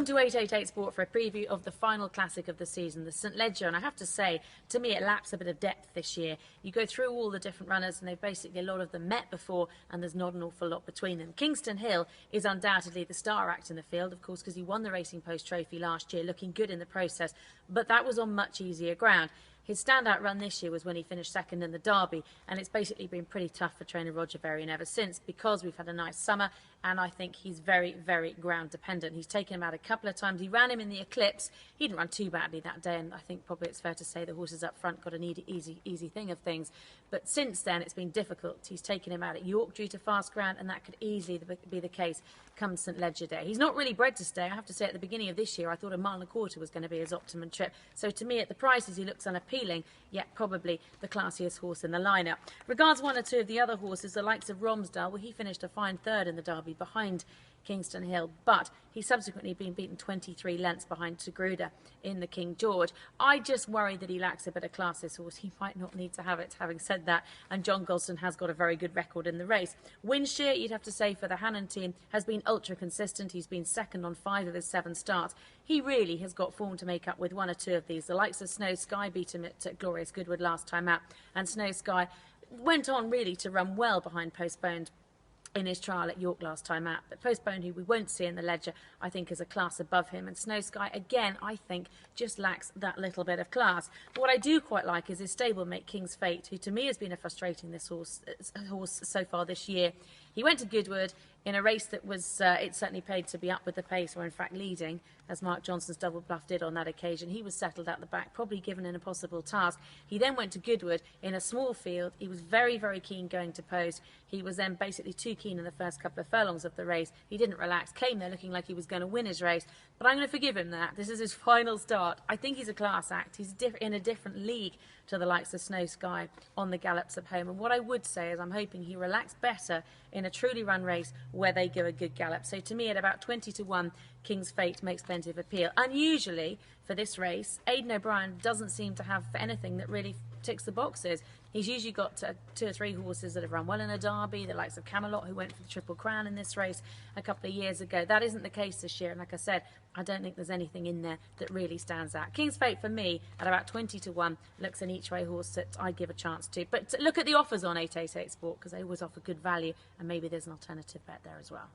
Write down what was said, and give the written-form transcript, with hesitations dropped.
Welcome to 888 Sport for a preview of the final classic of the season, the St Ledger, and I have to say, to me it lacks a bit of depth this year. You go through all the different runners and they've basically, a lot of them met before and there's not an awful lot between them. Kingston Hill is undoubtedly the star act in the field, of course, because he won the Racing Post Trophy last year, looking good in the process, but that was on much easier ground. His standout run this year was when he finished second in the Derby, and it's basically been pretty tough for trainer Roger Varian ever since, because we've had a nice summer, and I think he's very, very ground dependent. He's taken him out a couple of times. He ran him in the Eclipse. He didn't run too badly that day, and I think probably it's fair to say the horses up front got an easy thing of things. But since then, it's been difficult. He's taken him out at York due to fast ground, and that could easily be the case come St Ledger Day. He's not really bred to stay. I have to say, at the beginning of this year, I thought 1.25 miles was going to be his optimum trip. So to me, at the prices, he looks unappealing, yet probably the classiest horse in the lineup. Regards one or two of the other horses, the likes of Romsdale, well, he finished a fine third in the Derby behind Kingston Hill, but he's subsequently been beaten 23 lengths behind Tagruda in the King George. I just worry that he lacks a bit of class, this horse. He might not need to have it, having said that, and John Gosden has got a very good record in the race. Winshire, you'd have to say, for the Hannon team, has been ultra consistent. He's been second on 5 of his 7 starts. He really has got form to make up with one or two of these. The likes of Snow Sky beat him at Glorious Goodwood last time out, and Snow Sky went on really to run well behind Postponed in his trial at York last time out. But Postponed, who we won't see in the Ledger, I think is a class above him. And Snow Sky, again, I think just lacks that little bit of class. But what I do quite like is his stablemate, King's Fate, who to me has been a frustrating horse so far this year. He went to Goodwood in a race that was, it certainly paid to be up with the pace, or in fact leading, as Mark Johnson's double bluff did on that occasion. He was settled at the back, probably given an impossible task. He then went to Goodwood in a small field. He was very, very keen going to post. He was then basically too keen in the first couple of furlongs of the race. He didn't relax, came there looking like he was going to win his race. But I'm going to forgive him that. This is his final start. I think he's a class act. He's in a different league to the likes of Snow Sky on the gallops of home. And what I would say is I'm hoping he relaxed better in a truly run race where they go a good gallop. So to me, at about 20-1, King's Fate makes plenty of appeal. Unusually for this race, Aidan O'Brien doesn't seem to have anything that really ticks the boxes. He's usually got 2 or 3 horses that have run well in a Derby, the likes of Camelot, who went for the Triple Crown in this race a couple of years ago. That isn't the case this year, and like I said, I don't think there's anything in there that really stands out. King's Fate, for me, at about 20-1, looks an each-way horse that I'd give a chance to. But look at the offers on 888 Sport, because they always offer good value, and maybe there's an alternative bet there as well.